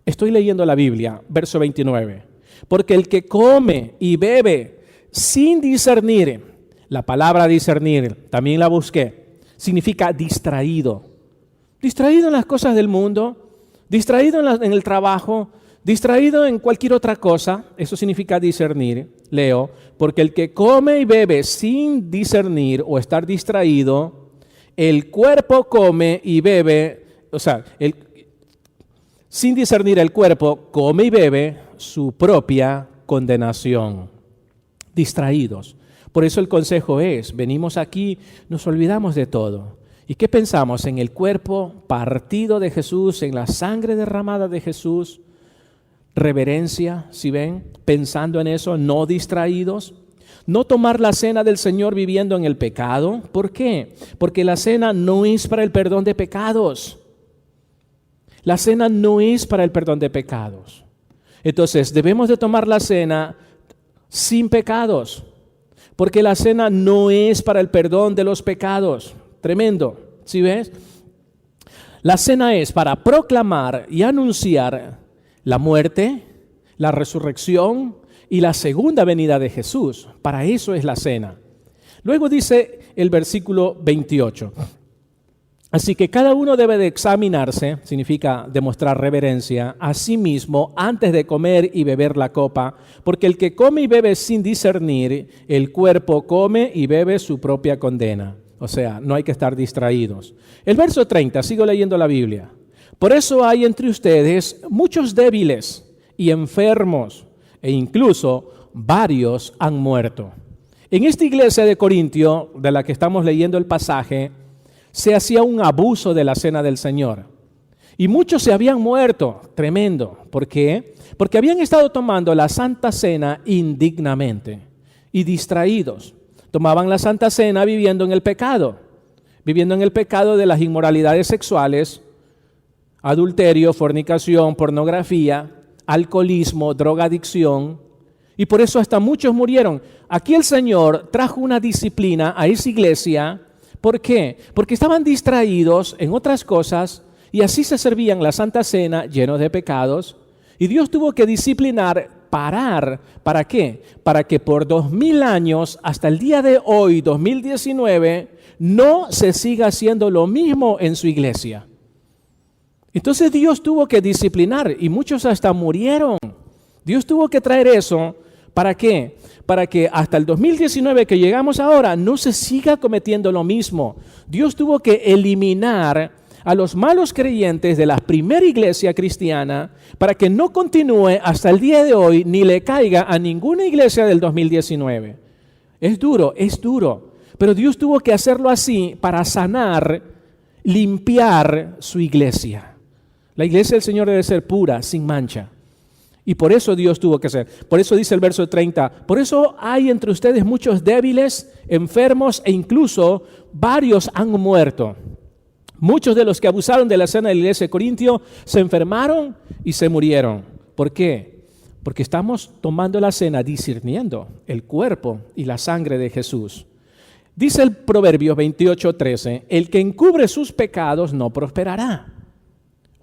Estoy leyendo la Biblia, verso 29. Porque el que come y bebe sin discernir, la palabra discernir, también la busqué, significa distraído. Distraído en las cosas del mundo, distraído en el trabajo, distraído en cualquier otra cosa. Eso significa discernir. Leo: porque el que come y bebe sin discernir o estar distraído, el cuerpo come y bebe, sin discernir el cuerpo come y bebe su propia condenación. Distraídos. Por eso el consejo es: venimos aquí, nos olvidamos de todo. ¿Y qué pensamos? En el cuerpo partido de Jesús, en la sangre derramada de Jesús. Reverencia, ¿sí ven? Pensando en eso, no distraídos. No tomar la cena del Señor viviendo en el pecado. ¿Por qué? Porque la cena no es para el perdón de pecados. La cena no es para el perdón de pecados. Entonces, debemos de tomar la cena sin pecados, porque la cena no es para el perdón de los pecados. Tremendo, ¿sí ves? La cena es para proclamar y anunciar la muerte, la resurrección y la segunda venida de Jesús. Para eso es la cena. Luego dice el versículo 28. Así que cada uno debe de examinarse, significa demostrar reverencia, a sí mismo antes de comer y beber la copa, porque el que come y bebe sin discernir, el cuerpo come y bebe su propia condena. O sea, no hay que estar distraídos. El verso 30, sigo leyendo la Biblia. Por eso hay entre ustedes muchos débiles y enfermos, e incluso varios han muerto. En esta iglesia de Corintio, de la que estamos leyendo el pasaje, se hacía un abuso de la cena del Señor. Y muchos se habían muerto, tremendo. ¿Por qué? Porque habían estado tomando la Santa Cena indignamente y distraídos. Tomaban la Santa Cena viviendo en el pecado de las inmoralidades sexuales, adulterio, fornicación, pornografía, alcoholismo, drogadicción, y por eso hasta muchos murieron. Aquí el Señor trajo una disciplina a esa iglesia. ¿Por qué? Porque estaban distraídos en otras cosas y así se servían la Santa Cena llenos de pecados, y Dios tuvo que parar. ¿Para qué? Para que por 2000 años, hasta el día de hoy, 2019, no se siga haciendo lo mismo en su iglesia. Entonces Dios tuvo que disciplinar y muchos hasta murieron. Dios tuvo que traer eso. ¿Para qué? Para que hasta el 2019 que llegamos ahora no se siga cometiendo lo mismo. Dios tuvo que eliminar a los malos creyentes de la primera iglesia cristiana para que no continúe hasta el día de hoy ni le caiga a ninguna iglesia del 2019. Es duro, pero Dios tuvo que hacerlo así para sanar, limpiar su iglesia. La iglesia del Señor debe ser pura, sin mancha. Y por eso Dios tuvo que hacer. Por eso dice el verso 30, por eso hay entre ustedes muchos débiles, enfermos, e incluso varios han muerto. Muchos de los que abusaron de la cena de la iglesia de Corintio se enfermaron y se murieron. ¿Por qué? Porque estamos tomando la cena discerniendo el cuerpo y la sangre de Jesús. Dice el Proverbios 28:13, el que encubre sus pecados no prosperará.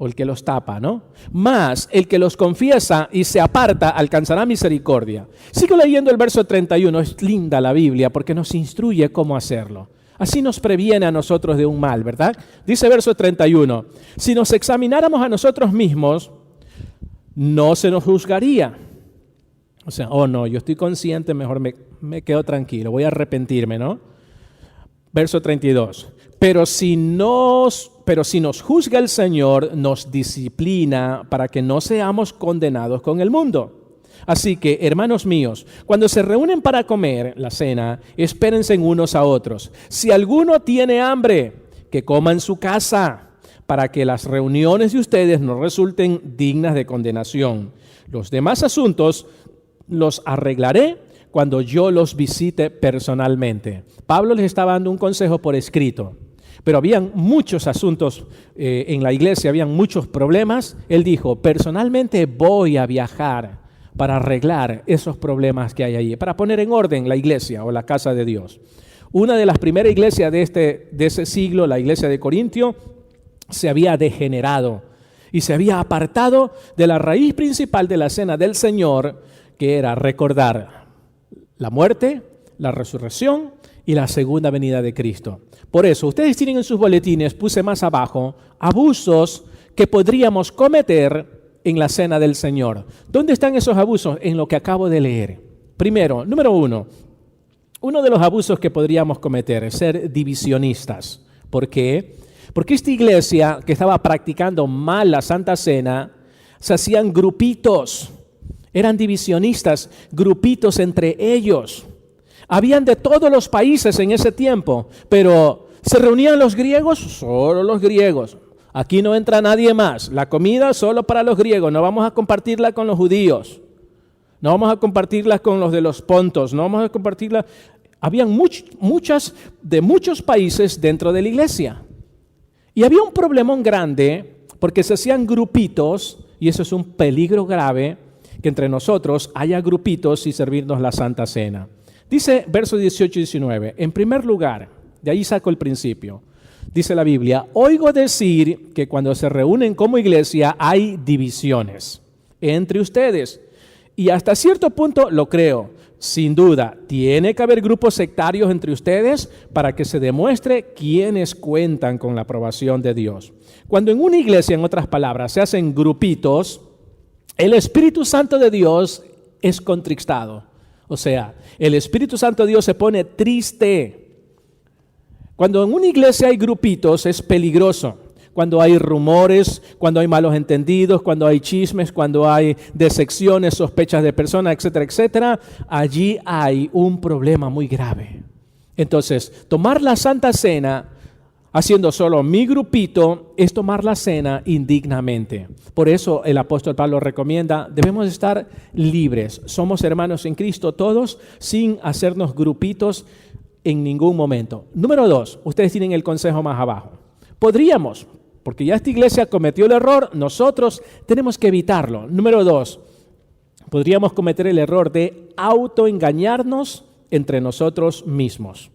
O el que los tapa, ¿no? Mas el que los confiesa y se aparta alcanzará misericordia. Sigo leyendo el verso 31, es linda la Biblia porque nos instruye cómo hacerlo. Así nos previene a nosotros de un mal, ¿verdad? Dice verso 31, si nos examináramos a nosotros mismos, no se nos juzgaría. O sea, no, yo estoy consciente, mejor me quedo tranquilo, voy a arrepentirme, ¿no? Verso 32, pero si nos juzga el Señor, nos disciplina para que no seamos condenados con el mundo. Así que, hermanos míos, cuando se reúnen para comer la cena, espérense unos a otros. Si alguno tiene hambre, que coma en su casa, para que las reuniones de ustedes no resulten dignas de condenación. Los demás asuntos los arreglaré cuando yo los visite personalmente. Pablo les estaba dando un consejo por escrito, pero habían muchos asuntos en la iglesia, habían muchos problemas. Él dijo, personalmente voy a viajar para arreglar esos problemas que hay allí, para poner en orden la iglesia o la casa de Dios. Una de las primeras iglesias de ese siglo, la iglesia de Corintio, se había degenerado y se había apartado de la raíz principal de la cena del Señor, que era recordar la muerte, la resurrección y la segunda venida de Cristo. Por eso, ustedes tienen en sus boletines, puse más abajo, abusos que podríamos cometer en la cena del Señor. ¿Dónde están esos abusos? En lo que acabo de leer. Primero, número uno de los abusos que podríamos cometer es ser divisionistas. ¿Por qué? Porque esta iglesia que estaba practicando mal la Santa Cena, se hacían grupitos, eran divisionistas, grupitos entre ellos. Habían de todos los países en ese tiempo, pero ¿se reunían los griegos? Solo los griegos. Aquí no entra nadie más. La comida solo para los griegos. No vamos a compartirla con los judíos. No vamos a compartirla con los de los pontos. No vamos a compartirla. Habían de muchos países dentro de la iglesia. Y había un problemón grande porque se hacían grupitos, y eso es un peligro grave, que entre nosotros haya grupitos y servirnos la Santa Cena. Dice versos 18 y 19, en primer lugar, de ahí saco el principio, dice la Biblia, oigo decir que cuando se reúnen como iglesia hay divisiones entre ustedes. Y hasta cierto punto lo creo. Sin duda, tiene que haber grupos sectarios entre ustedes para que se demuestre quiénes cuentan con la aprobación de Dios. Cuando en una iglesia, en otras palabras, se hacen grupitos, el Espíritu Santo de Dios es contristado. O sea, el Espíritu Santo de Dios se pone triste. Cuando en una iglesia hay grupitos, es peligroso. Cuando hay rumores, cuando hay malos entendidos, cuando hay chismes, cuando hay decepciones, sospechas de personas, etcétera, etcétera, allí hay un problema muy grave. Entonces, tomar la Santa Cena haciendo solo mi grupito es tomar la cena indignamente. Por eso el apóstol Pablo recomienda, debemos estar libres. Somos hermanos en Cristo todos, sin hacernos grupitos en ningún momento. Número 2, ustedes tienen el consejo más abajo. Podríamos, porque ya esta iglesia cometió el error, nosotros tenemos que evitarlo. Número 2, podríamos cometer el error de autoengañarnos entre nosotros mismos.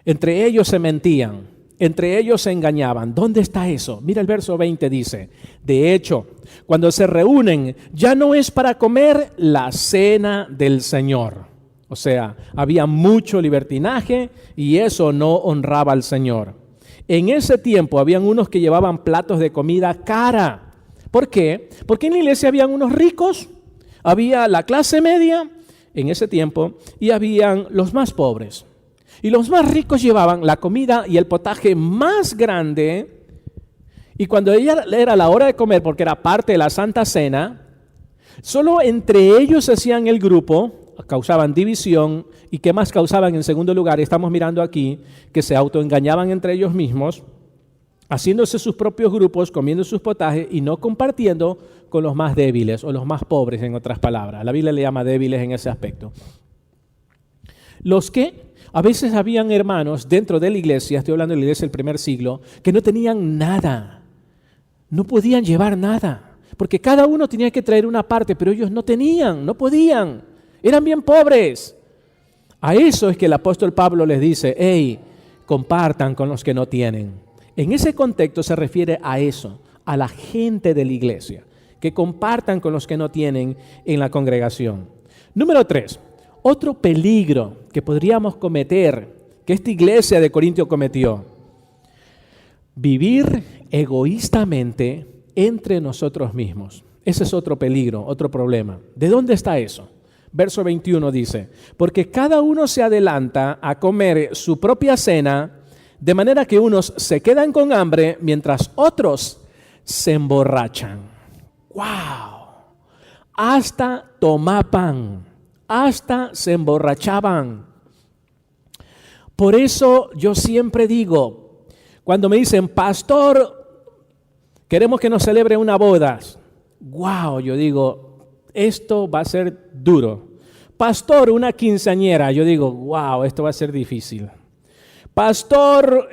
Entre ellos se mentían, entre ellos se engañaban. ¿Dónde está eso? Mira el verso 20 dice, de hecho, cuando se reúnen ya no es para comer la cena del Señor. O sea, había mucho libertinaje y eso no honraba al Señor. En ese tiempo habían unos que llevaban platos de comida cara. ¿Por qué? Porque en la iglesia habían unos ricos, había la clase media en ese tiempo y habían los más pobres. Y los más ricos llevaban la comida y el potaje más grande. Y cuando era la hora de comer, porque era parte de la Santa Cena, solo entre ellos se hacían el grupo, causaban división. ¿Y qué más causaban en segundo lugar? Estamos mirando aquí que se autoengañaban entre ellos mismos, haciéndose sus propios grupos, comiendo sus potajes y no compartiendo con los más débiles o los más pobres, en otras palabras. La Biblia le llama débiles en ese aspecto. Los que a veces habían hermanos dentro de la iglesia, estoy hablando de la iglesia del primer siglo, que no tenían nada, no podían llevar nada, porque cada uno tenía que traer una parte, pero ellos no tenían, no podían, eran bien pobres. A eso es que el apóstol Pablo les dice, hey, compartan con los que no tienen. En ese contexto se refiere a eso, a la gente de la iglesia, que compartan con los que no tienen en la congregación. Número 3, otro peligro que podríamos cometer, que esta iglesia de Corintio cometió, vivir egoístamente entre nosotros mismos. Ese es otro peligro, otro problema. ¿De dónde está eso? Verso 21 dice, porque cada uno se adelanta a comer su propia cena, de manera que unos se quedan con hambre mientras otros se emborrachan. ¡Wow! hasta tomaban, hasta se emborrachaban. Por eso yo siempre digo, cuando me dicen, pastor, queremos que nos celebre una boda. Wow, yo digo, esto va a ser duro. Pastor, una quinceañera, yo digo, wow, esto va a ser difícil. Pastor,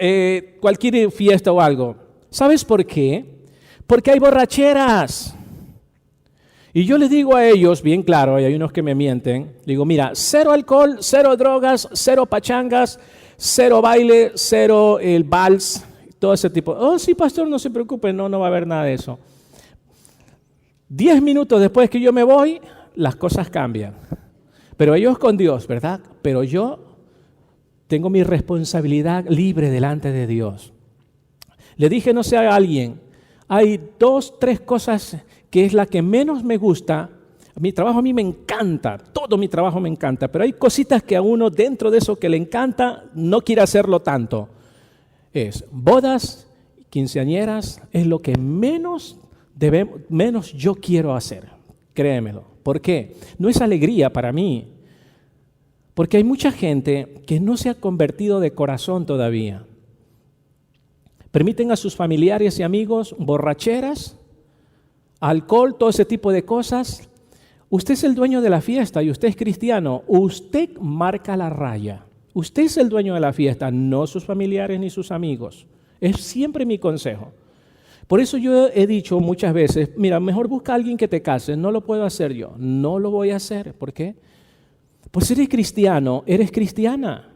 cualquier fiesta o algo. ¿Sabes por qué? Porque hay borracheras. Y yo les digo a ellos, bien claro, y hay unos que me mienten, digo, mira, 0 alcohol, 0 drogas, 0 pachangas, 0 baile, 0 el vals, todo ese tipo. Oh, sí, pastor, no se preocupe, no va a haber nada de eso. 10 minutos después que yo me voy, las cosas cambian. Pero ellos con Dios, ¿verdad? Pero yo tengo mi responsabilidad libre delante de Dios. Le dije, no sé a alguien, hay 2, 3 cosas que es la que menos me gusta. Mi trabajo a mí me encanta, todo mi trabajo me encanta, pero hay cositas que a uno dentro de eso que le encanta no quiere hacerlo tanto. Es bodas, quinceañeras, es lo que menos yo quiero hacer, créemelo. ¿Por qué? No es alegría para mí, porque hay mucha gente que no se ha convertido de corazón todavía. Permiten a sus familiares y amigos borracheras, alcohol, todo ese tipo de cosas. Usted es el dueño de la fiesta y usted es cristiano. Usted marca la raya. Usted es el dueño de la fiesta, no sus familiares ni sus amigos. Es siempre mi consejo. Por eso yo he dicho muchas veces, mira, mejor busca a alguien que te case. No lo puedo hacer yo. No lo voy a hacer. ¿Por qué? Pues eres cristiano, eres cristiana.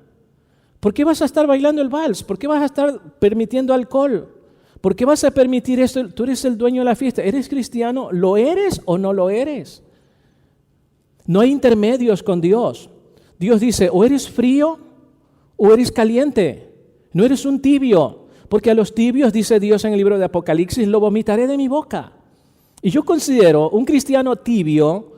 ¿Por qué vas a estar bailando el vals? ¿Por qué vas a estar permitiendo alcohol? ¿Por qué vas a permitir esto? Tú eres el dueño de la fiesta. ¿Eres cristiano? ¿Lo eres o no lo eres? No hay intermedios con Dios. Dios dice, o eres frío o eres caliente. No eres un tibio. Porque a los tibios, dice Dios en el libro de Apocalipsis, lo vomitaré de mi boca. Y yo considero un cristiano tibio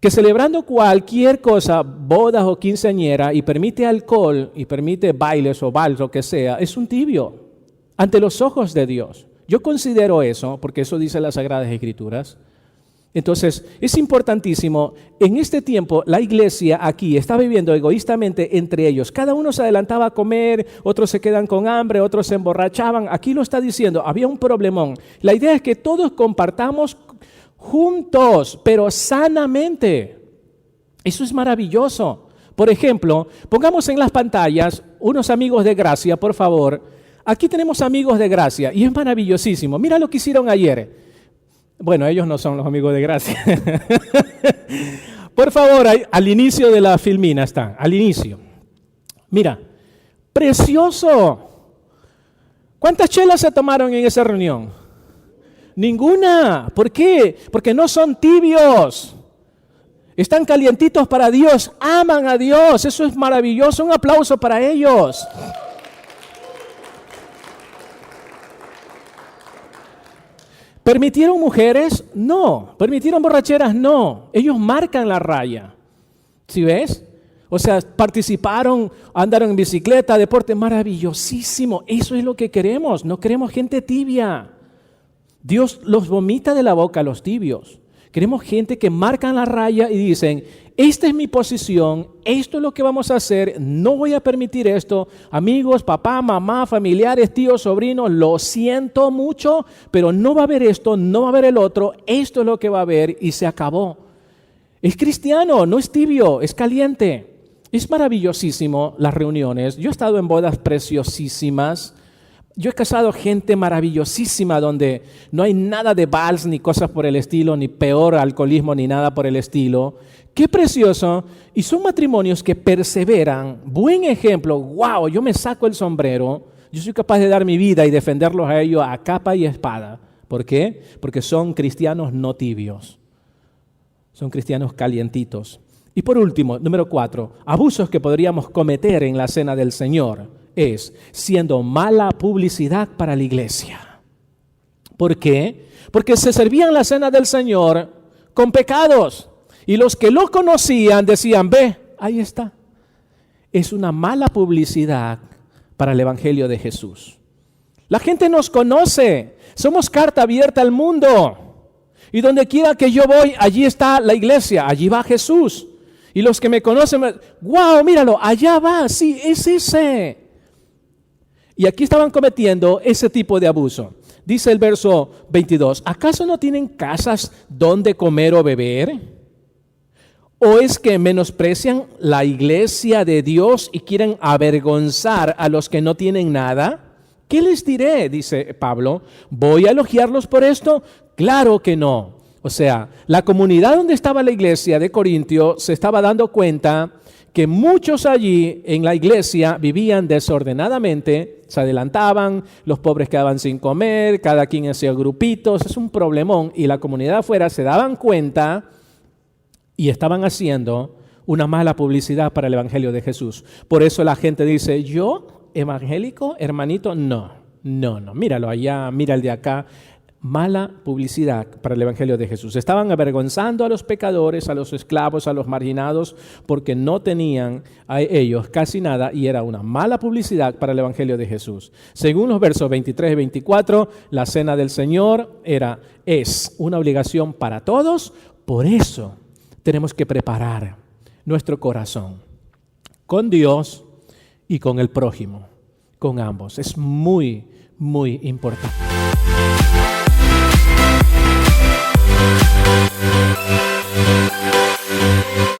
que celebrando cualquier cosa, bodas o quinceañera, y permite alcohol, y permite bailes o vals, lo que sea, es un tibio ante los ojos de Dios. Yo considero eso, porque eso dice las Sagradas Escrituras. Entonces, es importantísimo, en este tiempo la iglesia aquí está viviendo egoístamente entre ellos. Cada uno se adelantaba a comer, otros se quedan con hambre, otros se emborrachaban. Aquí lo está diciendo, había un problemón. La idea es que todos compartamos juntos, pero sanamente. Eso es maravilloso. Por ejemplo, pongamos en las pantallas unos amigos de gracia, por favor. Aquí tenemos amigos de gracia y es maravillosísimo. Mira lo que hicieron ayer. Bueno, ellos no son los amigos de gracia. Por favor, al inicio de la filmina están, al inicio. Mira, precioso. ¿Cuántas chelas se tomaron en esa reunión? Ninguna. ¿Por qué? Porque no son tibios. Están calientitos para Dios, aman a Dios. Eso es maravilloso. Un aplauso para ellos. ¿Permitieron mujeres? No. ¿Permitieron borracheras? No. Ellos marcan la raya. ¿Sí ves? O sea, participaron, andaron en bicicleta, deporte maravillosísimo. Eso es lo que queremos. No queremos gente tibia. Dios los vomita de la boca a los tibios. Queremos gente que marcan la raya y dicen, esta es mi posición, esto es lo que vamos a hacer, no voy a permitir esto. Amigos, papá, mamá, familiares, tíos, sobrinos, lo siento mucho, pero no va a haber esto, no va a haber el otro, esto es lo que va a haber y se acabó. Es cristiano, no es tibio, es caliente. Es maravillosísimo las reuniones. Yo he estado en bodas preciosísimas. Yo he casado gente maravillosísima donde no hay nada de vals ni cosas por el estilo, ni peor alcoholismo ni nada por el estilo. ¡Qué precioso! Y son matrimonios que perseveran. Buen ejemplo. ¡Wow! Yo me saco el sombrero. Yo soy capaz de dar mi vida y defenderlos a ellos a capa y espada. ¿Por qué? Porque son cristianos no tibios. Son cristianos calientitos. Y por último, número 4, abusos que podríamos cometer en la cena del Señor. Es siendo mala publicidad para la iglesia. ¿Por qué? Porque se servían la cena del Señor con pecados. Y los que lo conocían decían, ve, ahí está. Es una mala publicidad para el Evangelio de Jesús. La gente nos conoce. Somos carta abierta al mundo. Y donde quiera que yo voy, allí está la iglesia, allí va Jesús. Y los que me conocen, wow, míralo, allá va, sí, es ese. Y aquí estaban cometiendo ese tipo de abuso. Dice el verso 22, ¿acaso no tienen casas donde comer o beber? ¿O es que menosprecian la iglesia de Dios y quieren avergonzar a los que no tienen nada? ¿Qué les diré? Dice Pablo. ¿Voy a elogiarlos por esto? Claro que no. O sea, la comunidad donde estaba la iglesia de Corintio se estaba dando cuenta que muchos allí en la iglesia vivían desordenadamente, se adelantaban, los pobres quedaban sin comer, cada quien hacía grupitos, es un problemón, y la comunidad afuera se daban cuenta y estaban haciendo una mala publicidad para el evangelio de Jesús. Por eso la gente dice, yo, evangélico, hermanito, no, míralo allá, mira el de acá. Mala publicidad para el evangelio de Jesús. Estaban avergonzando a los pecadores, a los esclavos, a los marginados, porque no tenían a ellos casi nada y era una mala publicidad para el evangelio de Jesús. Según los versos 23 y 24, la cena del Señor es una obligación para todos. Por eso tenemos que preparar nuestro corazón con Dios y con el prójimo, con ambos. Es muy, muy importante.